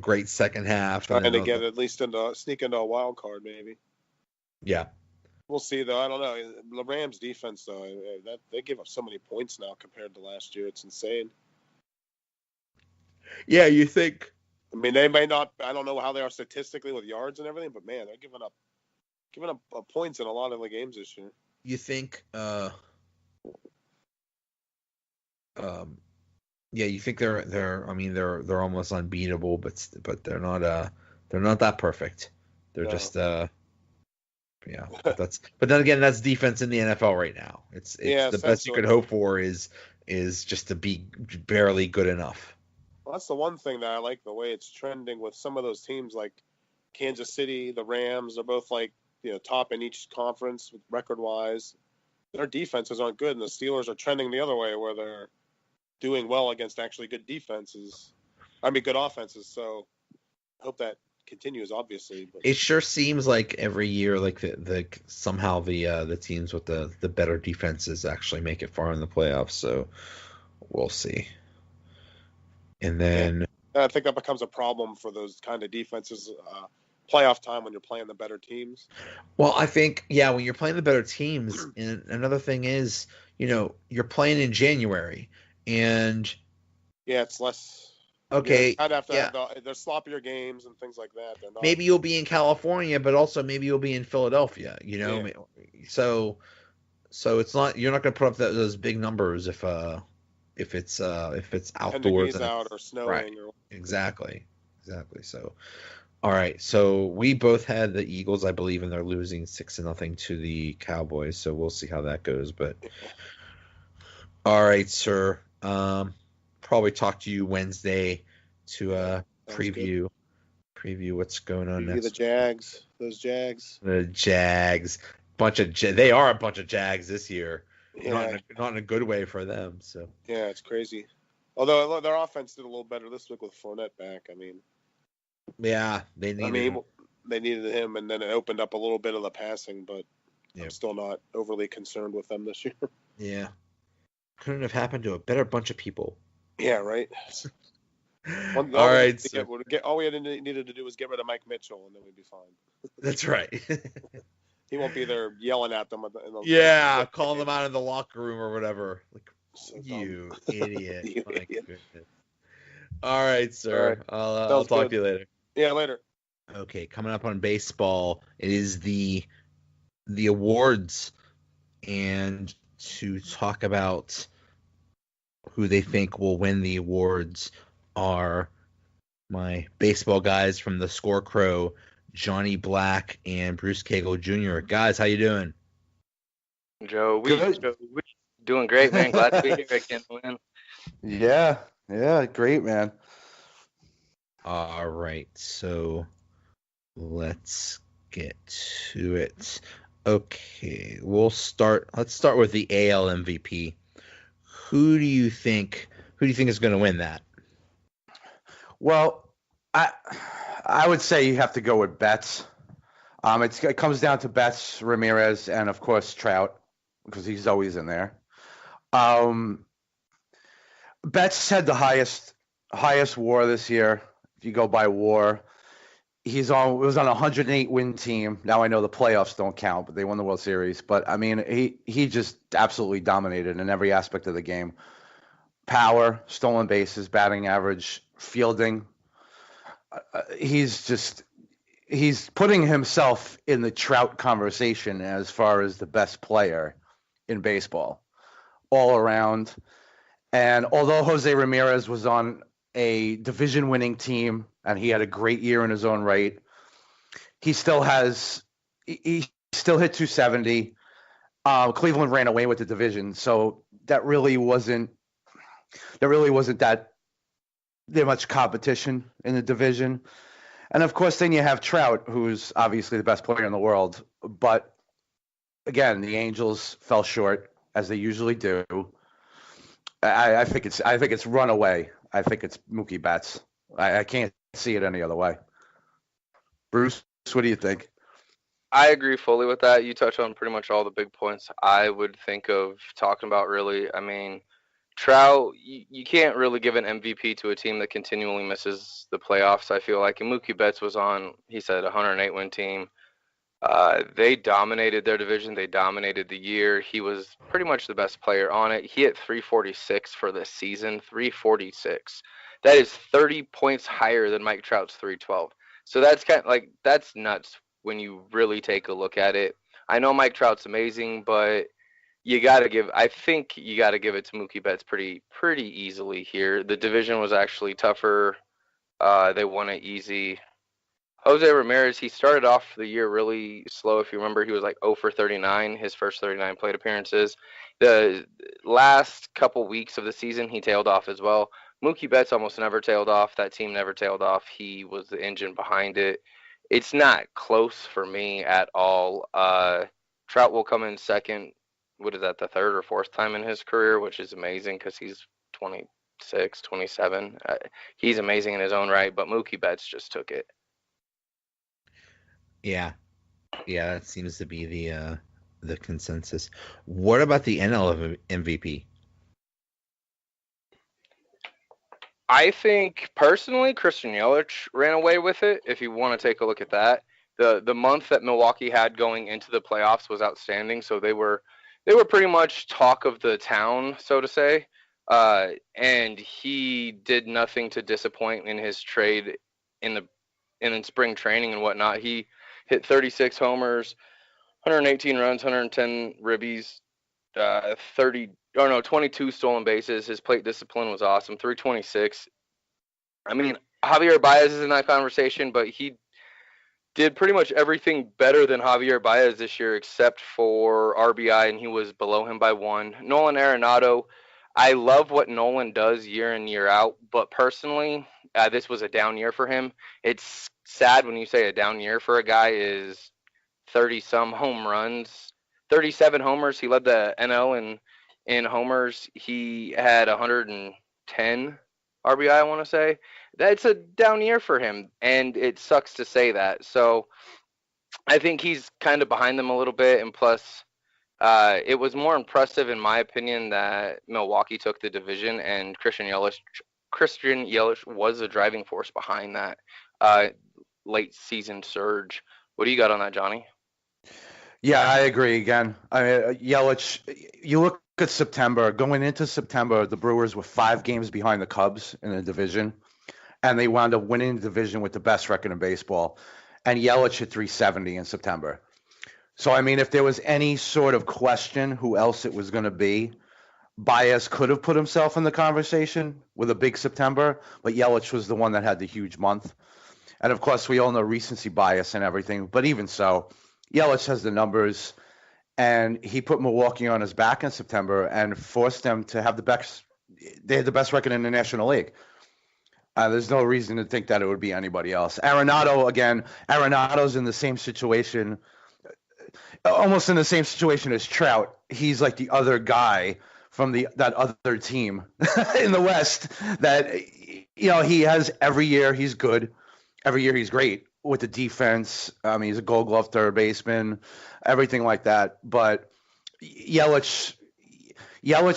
great second half. Trying to get at least sneak into a wild card, maybe. Yeah. We'll see, though. I don't know. The Rams' defense, though, they give up so many points now compared to last year. It's insane. Yeah, you think? I mean, they may not. I don't know how they are statistically with yards and everything, but man, they're giving up points in a lot of the games this year. You think? Yeah, you think they're. I mean, they're almost unbeatable, but they're not that perfect. They're just yeah. But then again, that's defense in the NFL right now. It's the best you could hope for is just to be barely good enough. Well, that's the one thing that I like, the way it's trending with some of those teams like Kansas City, the Rams. They're both top in each conference record-wise. Their defenses aren't good, and the Steelers are trending the other way where they're doing well against actually good defenses. I mean, good offenses. So I hope that continues, obviously. But it sure seems like every year, like somehow the teams with the better defenses actually make it far in the playoffs. So we'll see. And then I think that becomes a problem for those kind of defenses playoff time when you're playing the better teams. Well, I think when you're playing the better teams, and another thing is, you're playing in January, and it's less. Okay. I'd have to have there's sloppier games and things like that. They're not, maybe you'll be in California, but also maybe you'll be in Philadelphia. So it's not, you're not going to put up those big numbers if it's outdoors 10 degrees out or snowing. Right. Exactly. So, all right. So we both had the Eagles, I believe, and they're losing 6-0 to the Cowboys. So we'll see how that goes. But all right, sir. Probably talk to you Wednesday to preview what's going on next. The Jags. Those Jags. The Jags. They are a bunch of Jags this year. Yeah. Not in a good way for them. So yeah, it's crazy. Although their offense did a little better this week with Fournette back. I mean, yeah, they needed him, and then it opened up a little bit of the passing. But I'm still not overly concerned with them this year. Yeah, couldn't have happened to a better bunch of people. Yeah, right. All right. All we needed to do was get rid of Mike Mitchell, and then we'd be fine. That's right. He won't be there yelling at them. Calling them out in the locker room or whatever. Like, so you idiot. My goodness. All right, sir. All right. I'll talk to you later. Yeah, later. Okay, coming up on baseball, it is the awards, and to talk about who they think will win the awards are my baseball guys from the Scorecrow, Johnnie Black and Bruce Cagle Jr. Guys, how you doing? Joe, doing great, man. Glad to be here again, man. Yeah, great, man. All right, so let's get to it. Okay, let's start with the AL MVP. Who do you think is going to win that? Well, I would say you have to go with Betts. It comes down to Betts, Ramirez, and of course Trout, because he's always in there. Betts had the highest WAR this year. If you go by WAR, it was on a 108 win team. Now I know the playoffs don't count, but they won the World Series. But I mean, he just absolutely dominated in every aspect of the game. Power, stolen bases, batting average, fielding. He's putting himself in the Trout conversation as far as the best player in baseball all around. And although Jose Ramirez was on a division winning team and he had a great year in his own right, he still hit 270. Cleveland ran away with the division. So that really wasn't that much competition in the division. And of course, then you have Trout, who's obviously the best player in the world. But again, the Angels fell short, as they usually do. I think it's runaway. I think it's Mookie Betts. I can't see it any other way. Bruce, what do you think? I agree fully with that. You touched on pretty much all the big points I would think of talking about, really. I mean, Trout, you can't really give an MVP to a team that continually misses the playoffs, I feel like. And Mookie Betts was on, he said, a 108-win team. They dominated their division. They dominated the year. He was pretty much the best player on it. He hit 346 for this season, 346. That is 30 points higher than Mike Trout's 312. So that's kind of like, that's nuts when you really take a look at it. I know Mike Trout's amazing, but I think you got to give it to Mookie Betts pretty easily here. The division was actually tougher. They won it easy. Jose Ramirez, he started off the year really slow. If you remember, he was like 0 for 39, his first 39 plate appearances. The last couple weeks of the season, he tailed off as well. Mookie Betts almost never tailed off. That team never tailed off. He was the engine behind it. It's not close for me at all. Trout will come in second. What is that, the third or fourth time in his career, which is amazing because he's 26, 27. He's amazing in his own right, but Mookie Betts just took it. Yeah, that seems to be the consensus. What about the NL MVP? I think personally, Christian Yelich ran away with it. If you want to take a look at that, the month that Milwaukee had going into the playoffs was outstanding. So they were pretty much talk of the town, so to say. And he did nothing to disappoint in his trade in spring training and whatnot. He hit 36 homers, 118 runs, 110 ribbies, 22 stolen bases. His plate discipline was awesome. 326. I mean, Javier Baez is in that conversation, but he did pretty much everything better than Javier Baez this year except for RBI, and he was below him by 1. Nolan Arenado, I love what Nolan does year in, year out, but personally, this was a down year for him. It's sad when you say a down year for a guy is 30-some home runs, 37 homers. He led the NL in homers. He had 110 RBI, I want to say. That's a down year for him, and it sucks to say that. So I think he's kind of behind them a little bit, and plus it was more impressive, in my opinion, that Milwaukee took the division, and Christian Yelich was a driving force behind that late season surge. What do you got on that, Johnny? Yeah, I agree again. Yelich, you look at September. Going into September, the Brewers were 5 games behind the Cubs in the division, and they wound up winning the division with the best record in baseball. And Yelich hit 370 in September. So, I mean, if there was any sort of question who else it was going to be, Baez could have put himself in the conversation with a big September, but Yelich was the one that had the huge month. And, of course, we all know recency bias and everything, but even so, Yelich has the numbers, and he put Milwaukee on his back in September and forced them to have the best. They had the best record in the National League. There's no reason to think that it would be anybody else. Arenado's in the same situation, almost in the same situation as Trout. He's like the other guy from that other team in the West that, he has every year he's good. Every year he's great with the defense. He's a Gold Glove third baseman, everything like that. But Yelich,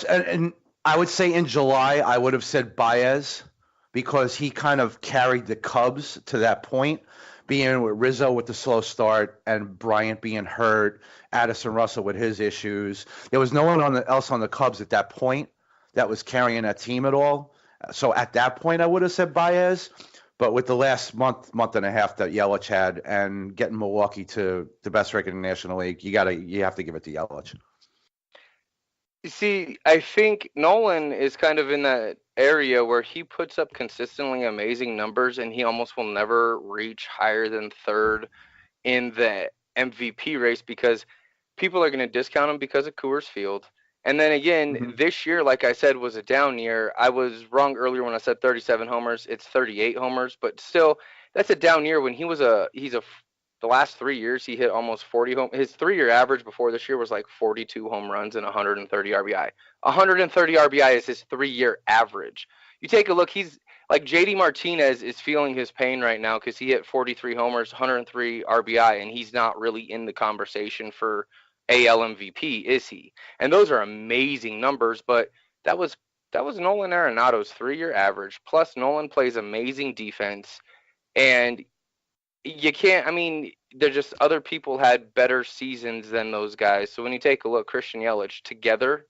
and I would say in July I would have said Baez because he kind of carried the Cubs to that point, being with Rizzo with the slow start and Bryant being hurt, Addison Russell with his issues. There was no one else on the Cubs at that point that was carrying that team at all. So at that point I would have said Baez. But with the last month and a half that Yelich had and getting Milwaukee to the best record in the National League, you have to give it to Yelich. You see, I think Nolan is kind of in that area where he puts up consistently amazing numbers, and he almost will never reach higher than third in the MVP race because people are going to discount him because of Coors Field. And then again, This year, like I said, was a down year. I was wrong earlier when I said 37 homers. It's 38 homers, but still, that's a down year when the last 3 years he hit almost 40 home. His 3-year average before this year was like 42 home runs and 130 RBI. 130 RBI is his 3-year average. You take a look, he's like JD Martinez is feeling his pain right now because he hit 43 homers, 103 RBI, and he's not really in the conversation for AL MVP, is he? And those are amazing numbers, but that was That was Nolan Arenado's 3-year average. Plus, Nolan plays amazing defense. And you can't, I mean, they're just other people had better seasons than those guys. So when you take a look, Christian Yelich, together,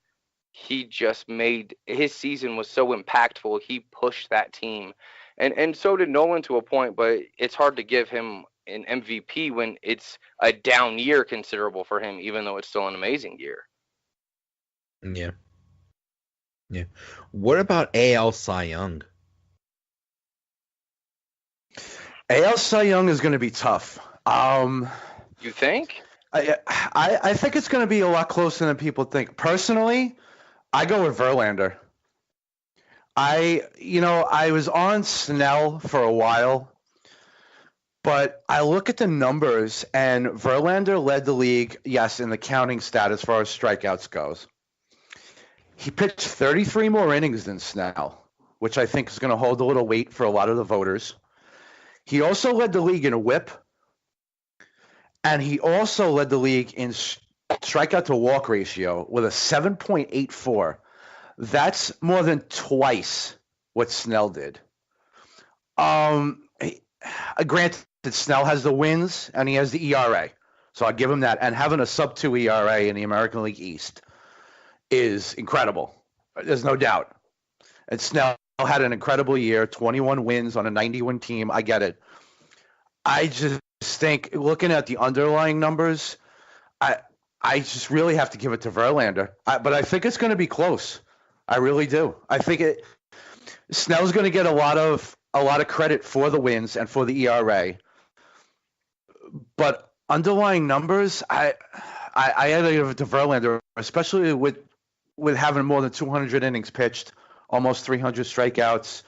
he just made his season was so impactful. He pushed that team. And so did Nolan to a point, but it's hard to give him an MVP when it's a down year considerable for him, even though it's still an amazing year. Yeah. Yeah. What about AL Cy Young? AL Cy Young is going to be tough. You think? I think it's going to be a lot closer than people think. Personally, I go with Verlander. I was on Snell for a while, but I look at the numbers, and Verlander led the league, yes, in the counting stat as far as strikeouts goes. He pitched 33 more innings than Snell, which I think is going to hold a little weight for a lot of the voters. He also led the league in whip, and he also led the league in strikeout to walk ratio with a 7.84. That's more than twice what Snell did. Granted, Snell has the wins and he has the ERA, so I'll give him that. And having a sub-2 ERA in the American League East is incredible. There's no doubt. And Snell had an incredible year, 21 wins on a 90-win team. I get it. I just think, looking at the underlying numbers, I just really have to give it to Verlander. But I think it's going to be close. I really do. I think Snell's going to get a lot of credit for the wins and for the ERA. But underlying numbers, I had to give it to Verlander, especially with having more than 200 innings pitched, almost 300 strikeouts,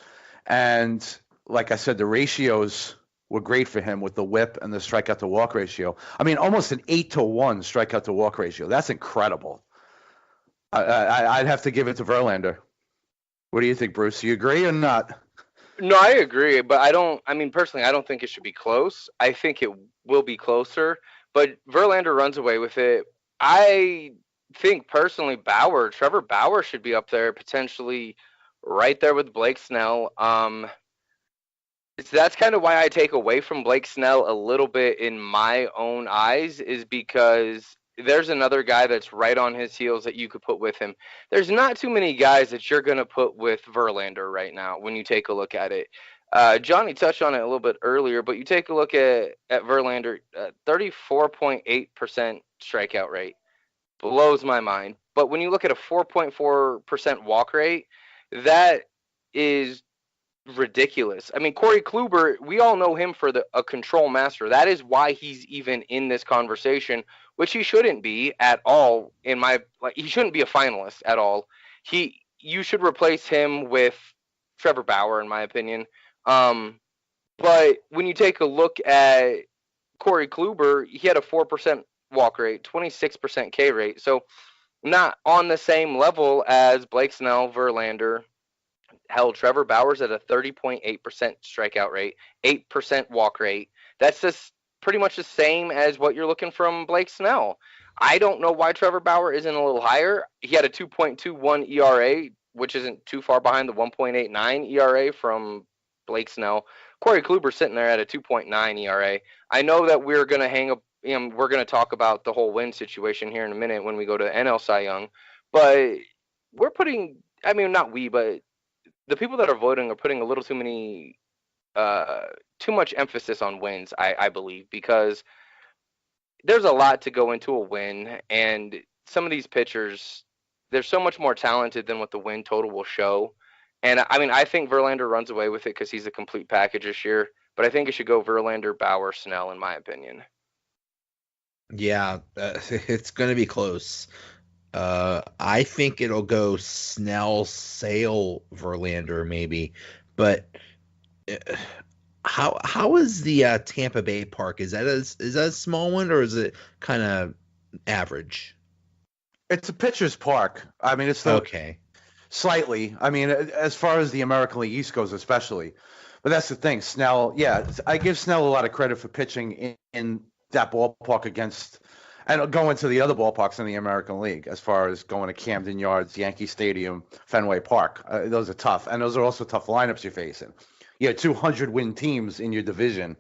and like I said, the ratios were great for him with the whip and the strikeout to walk ratio. I mean, almost an 8-to-1 strikeout to walk ratio. That's incredible. I'd have to give it to Verlander. What do you think, Bruce? You agree or not? No, I agree, but personally, I don't think it should be close. I think it will be closer, but Verlander runs away with it. I think personally, Trevor Bauer should be up there, potentially right there with Blake Snell. That's kind of why I take away from Blake Snell a little bit in my own eyes, is because there's another guy that's right on his heels that you could put with him. There's not too many guys that you're going to put with Verlander right now when you take a look at it. Johnny touched on it a little bit earlier, but you take a look at Verlander, 34.8% strikeout rate. Blows my mind. But when you look at a 4.4% walk rate, that is ridiculous. I mean, Corey Kluber, we all know him for a control master. That is why he's even in this conversation, which he shouldn't be at all. He shouldn't be a finalist at all. You should replace him with Trevor Bauer, in my opinion. But when you take a look at Corey Kluber, he had a 4% walk rate, 26% K rate. So not on the same level as Blake Snell, Verlander. Hell, Trevor Bauer's at a 30.8% strikeout rate, 8% walk rate. That's just pretty much the same as what you're looking from Blake Snell. I don't know why Trevor Bauer isn't a little higher. He had a 2.21 ERA, which isn't too far behind the 1.89 ERA from Blake Snell. Corey Kluber sitting there at a 2.9 ERA. I know that we're going to we're going to talk about the whole win situation here in a minute when we go to NL Cy Young, but we're putting, not we, but the people that are voting are putting a little too much emphasis on wins, I believe, because there's a lot to go into a win, and some of these pitchers, they're so much more talented than what the win total will show. And I think Verlander runs away with it because he's a complete package this year, but I think it should go Verlander, Bauer, Snell, in my opinion. Yeah, it's going to be close. I think it'll go Snell, Sale, Verlander maybe, but how is the Tampa Bay park? Is that a small one, or is it kind of average? It's a pitcher's park. It's okay. Slightly. As far as the American League East goes, especially. But that's the thing. Snell, I give Snell a lot of credit for pitching in that ballpark against And going to the other ballparks in the American League, as far as going to Camden Yards, Yankee Stadium, Fenway Park, those are tough. And those are also tough lineups you're facing. You have 200 win teams in your division